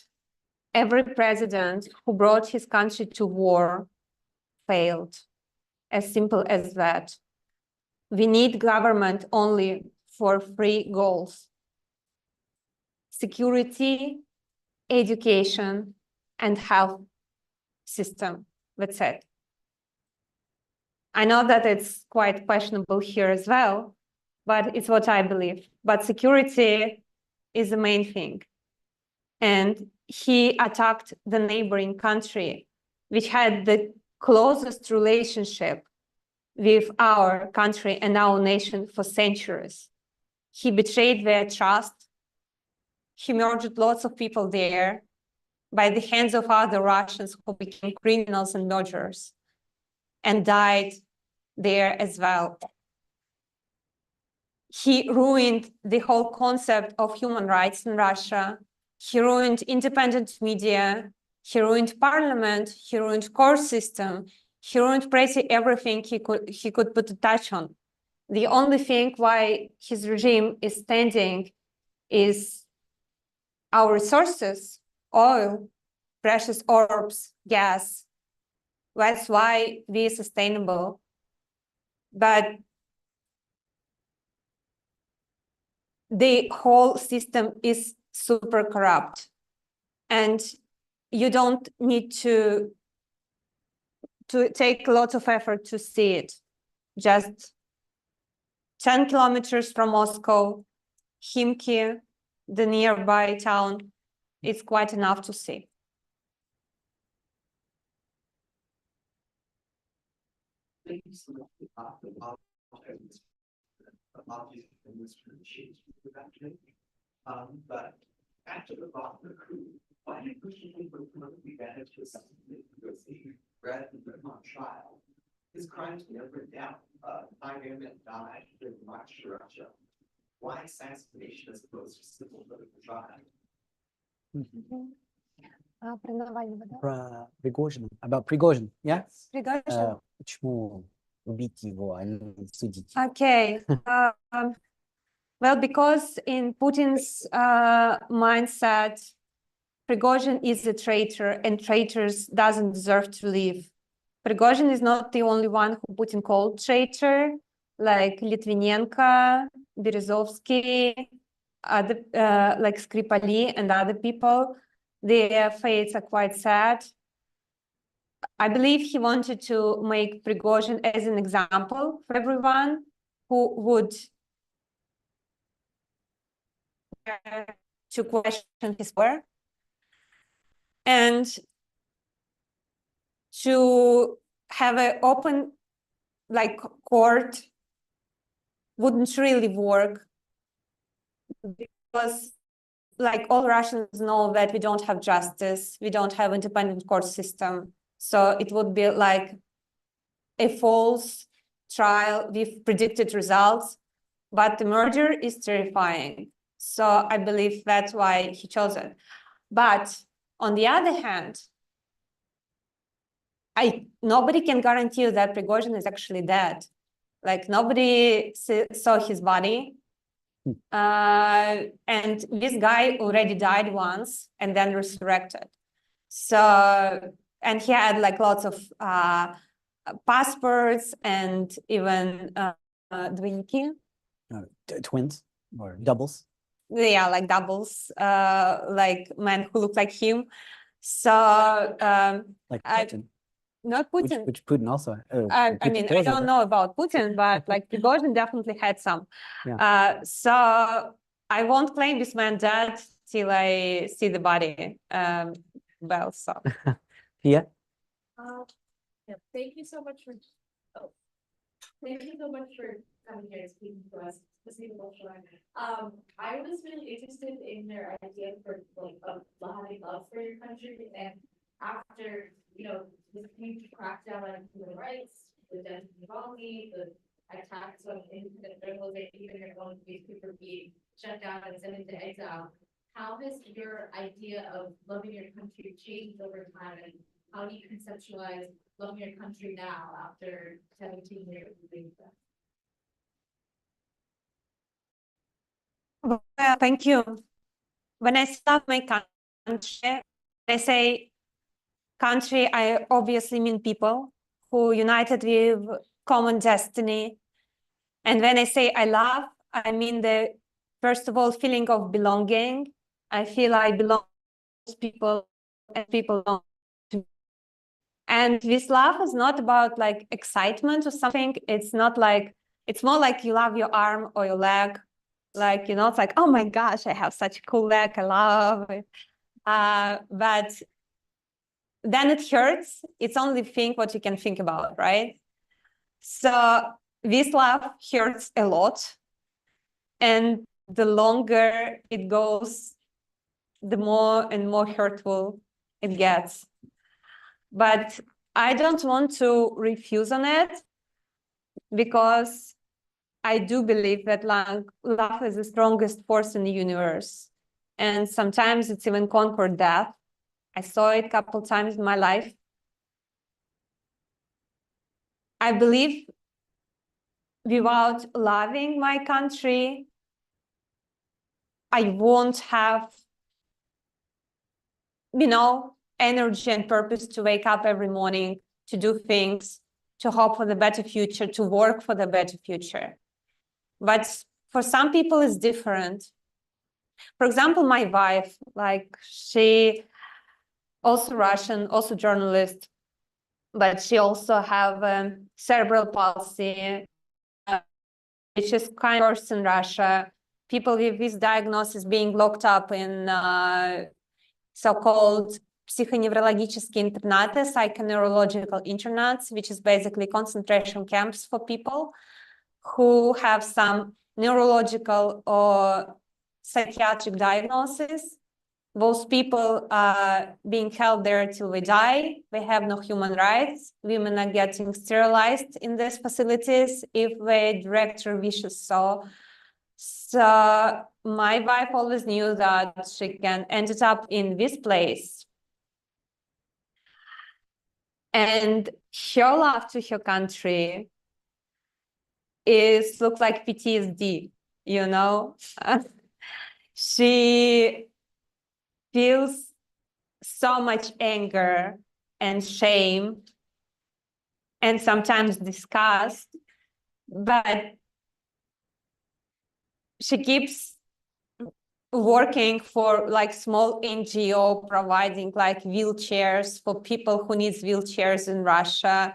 every president who brought his country to war failed, as simple as that. We need government only for 3 goals: security, education, and health system. That's it. I know that it's quite questionable here as well, but it's what I believe. But security is the main thing. And he attacked the neighboring country, which had the closest relationship with our country and our nation for centuries. He betrayed their trust. He murdered lots of people there by the hands of other Russians who became criminals and murderers and died there as well. He ruined the whole concept of human rights in Russia. He ruined independent media. He ruined parliament. He ruined court system. He ruined pretty everything he could put a touch on. The only thing why his regime is standing is our resources, oil, precious orbs, gas. That's why we are sustainable. But the whole system is super corrupt. And you don't need to take a lot of effort to see it. Just 10 kilometers from Moscow, Khimki, the nearby town, it's quite enough to see. But after the Wagner coup, why did Putin politically manage to assassinate rather than on trial? His crimes were never down. Ironman died in March to Russia. Why assassination as opposed to civil political trial? Про Пригожина. About Prigozhin, yeah? Prigozhin? Почему убить его, а не судить? Okay. Well, because in Putin's mindset, Prigozhin is a traitor, and traitors doesn't deserve to live. Prigozhin is not the only one who Putin called traitor, like Litvinenko, Berezovsky, other like Skripal and other people. Their fates are quite sad. I believe he wanted to make Prigozhin as an example for everyone who would to question his power and to have an open like court wouldn't really work because like all Russians know that we don't have justice, we don't have independent court system. So it would be like a false trial with predicted results, but the murder is terrifying. So I believe that's why he chose it. But on the other hand, nobody can guarantee you that Prigozhin is actually dead. Like nobody saw his body. And this guy already died once and then resurrected. So, and he had like lots of passports and even двойники. Twins or doubles? Yeah, like doubles, like men who look like him. So, Like Putin. Not Putin. Which Putin also. I mean, I don't know about Putin, but like Prigozhin definitely had some. Yeah. So I won't claim this man dead till I see the body. Well, so. Yeah. Yeah, thank you so much for. Oh, thank you so much for coming here and speaking to us. I was really interested in your idea for like having love for your country, and after this huge crackdown on human rights, the death of Navalny, the attacks on independent journalists, even your own newspaper being shut down and sent into exile, how has your idea of loving your country changed over time, and how do you conceptualize loving your country now after 17 years of doing that? Well, thank you. When I love my country, I say country, I obviously mean people who united with common destiny. And when I say I love, I mean the, first of all, feeling of belonging. I feel I belong to people and people belong to me. And this love is not about like excitement or something. It's not like, it's more like you love your arm or your leg. Like, it's like, oh my gosh, I have such a cool leg, I love it. But then it hurts. It's only think what you can think about, right? So this love hurts a lot. And the longer it goes, the more and more hurtful it gets. But I don't want to refuse on it because I do believe that love is the strongest force in the universe. And sometimes it's even conquered death. I saw it a couple times in my life. I believe without loving my country, I won't have, energy and purpose to wake up every morning, to do things, to hope for the better future, to work for the better future. But for some people, it's different. For example, my wife, like she also Russian, also journalist, but she also have cerebral palsy, which is kind of worse in Russia. People with this diagnosis being locked up in so-called psychoneurological internaты, psychoneurological internats, which is basically concentration camps for people who have some neurological or psychiatric diagnosis. Those people are being held there till they die. They have no human rights. Women are getting sterilized in these facilities if the director wishes so. So my wife always knew that she can ended up in this place. And her love to her country looks like PTSD. you know. She feels so much anger and shame and sometimes disgust, but she keeps working for like small NGO providing like wheelchairs for people who needs wheelchairs in Russia.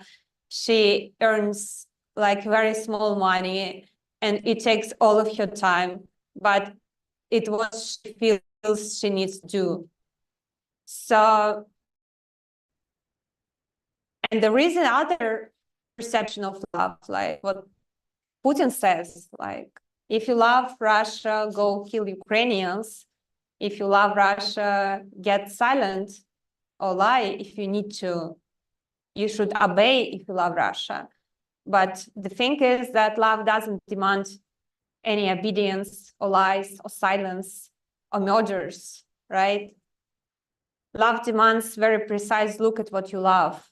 She earns like very small money and it takes all of her time, but it was she feels she needs to do. So, and there is another perception of love, like what Putin says, like, if you love Russia, go kill Ukrainians. If you love Russia, get silent or lie if you need to. You should obey if you love Russia. But the thing is that love doesn't demand any obedience or lies or silence or murders, right? Love demands very precise look at what you love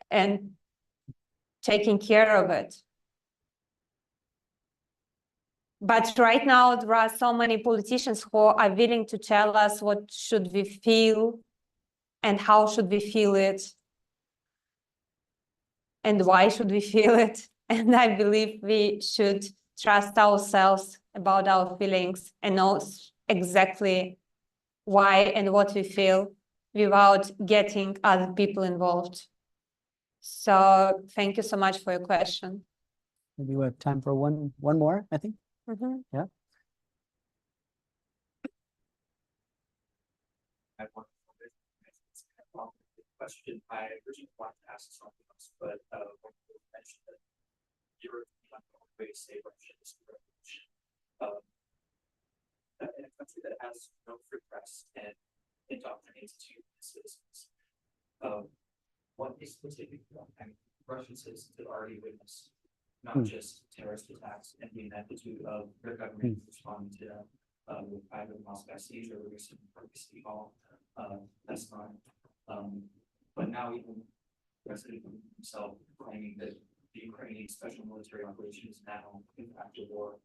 and taking care of it. But right now, there are so many politicians who are willing to tell us what should we feel and how should we feel it and why should we feel it. And I believe we should trust ourselves about our feelings and know exactly why and what we feel without getting other people involved. So thank you so much for your question. Maybe we have time for one more, I think. Yeah. I want question. I originally wanted to ask something else, but when you mentioned that you're not going to say Russia is a revolution, in a country that has no free press and indoctrinates to its citizens, what is the tipping point? I mean, Russian citizens have already witnessed not just terrorist attacks and the ineptitude of their government responding to them with either Moscow siege or recent City Hall. That's fine. But now even President himself claiming that the Ukrainian special military operation is now in fact a war.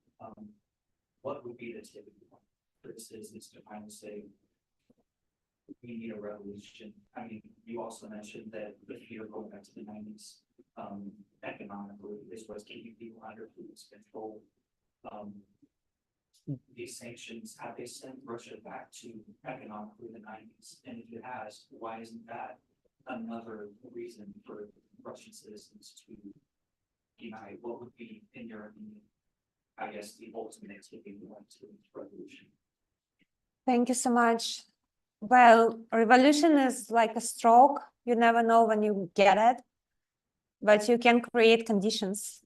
What would be the tipping point for the citizens to finally say, we need a revolution? I mean, you also mentioned that the fear going back to the 90s economically is what's keeping people under Putin's control. These sanctions, have they sent Russia back to economically the 90s? And if it has, why isn't that another reason for Russian citizens to unite? What would be, in your opinion, I guess, the ultimate tipping point to revolution? Thank you so much. Well, revolution is like a stroke. You never know when you get it, but you can create conditions.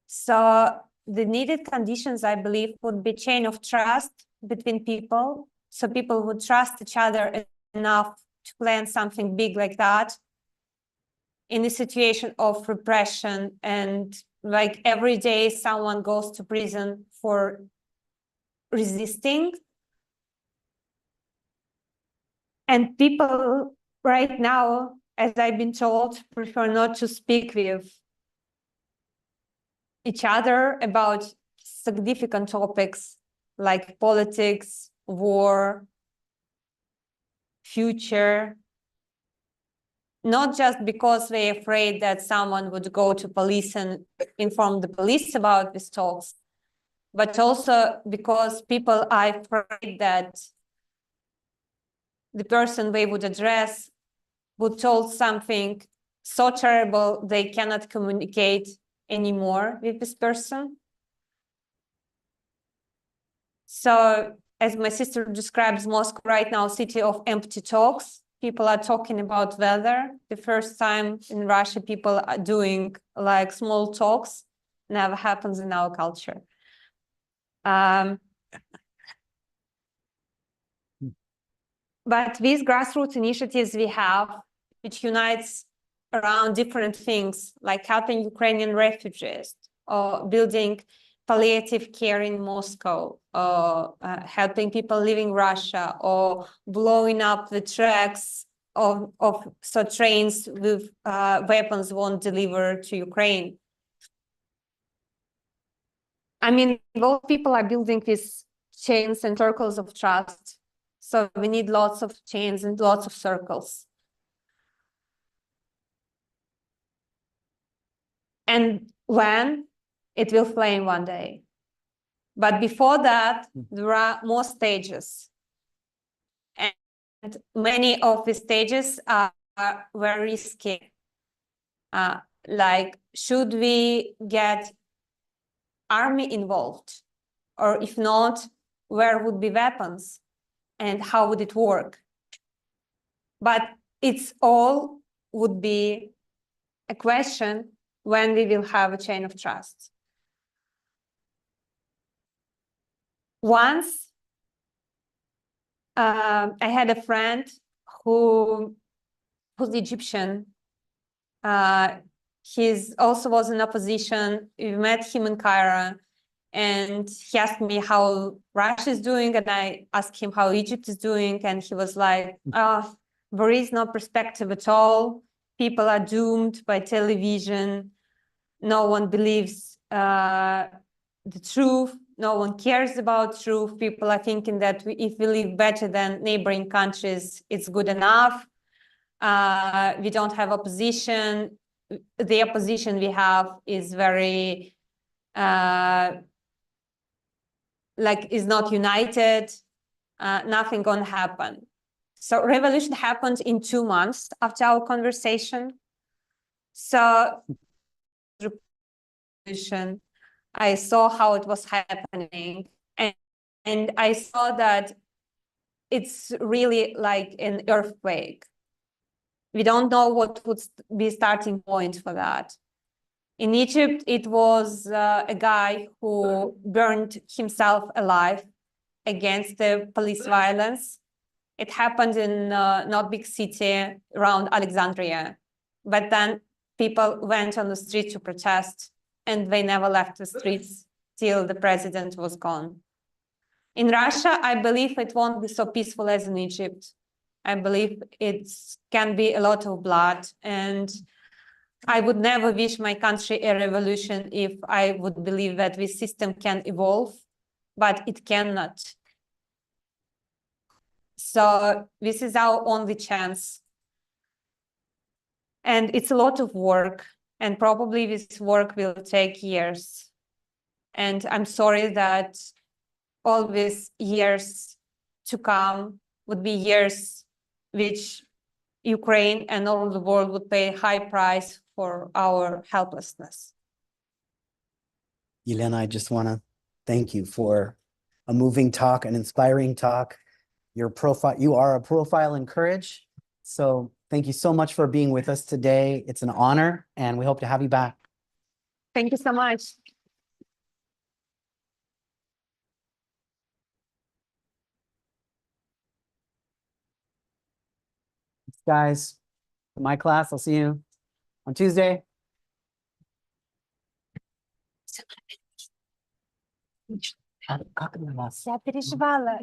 So the needed conditions, I believe, would be chain of trust between people. So people would trust each other enough to plan something big like that in a situation of repression, and like every day someone goes to prison for resisting. And people right now, as I've been told, prefer not to speak with each other about significant topics like politics, war, future, not just because they're afraid that someone would go to police and inform the police about these talks, but also because people are afraid that the person they would address would told something so terrible they cannot communicate anymore with this person. So as my sister describes Moscow right now, city of empty talks. People are talking about weather. The first time in Russia, people are doing like small talks. Never happens in our culture. But these grassroots initiatives we have, which unites around different things, like helping Ukrainian refugees, or building palliative care in Moscow, or helping people leaving Russia, or blowing up the tracks of so trains with weapons won't deliver to Ukraine. I mean, both people are building these chains and circles of trust. So we need lots of chains and lots of circles. And when it will flame one day. But before that, there are more stages. And many of the stages are very risky. Like, should we get army involved? Or if not, where would be weapons? And how would it work? But it's all would be a question when we will have a chain of trust. Once, I had a friend who's Egyptian. He's also was in opposition. We met him in Cairo, and he asked me how Russia is doing, and I asked him how Egypt is doing, and he was like, "Oh, there is no perspective at all. People are doomed by television. No one believes the truth. No one cares about truth. People are thinking that if we live better than neighboring countries, it's good enough. We don't have opposition. The opposition we have is very, is not united. Nothing gonna happen." So revolution happened in 2 months after our conversation. So revolution, I saw how it was happening, and I saw that it's really like an earthquake. We don't know what would be starting point for that. In Egypt, it was a guy who burned himself alive against the police violence. It happened in not big city around Alexandria, but then people went on the street to protest, and they never left the streets till the president was gone. In Russia, I believe it won't be so peaceful as in Egypt. I believe it can be a lot of blood, and I would never wish my country a revolution if I would believe that this system can evolve, but it cannot. So this is our only chance. And it's a lot of work, and probably this work will take years. And I'm sorry that all these years to come would be years which Ukraine and all the world would pay a high price for our helplessness. Elena, I just want to thank you for a moving talk, an inspiring talk. Your profile, you are a profile in courage. So thank you so much for being with us today. It's an honor, and we hope to have you back. Thank you so much. Thanks, guys. For my class, I'll see you on Tuesday. Я переживала.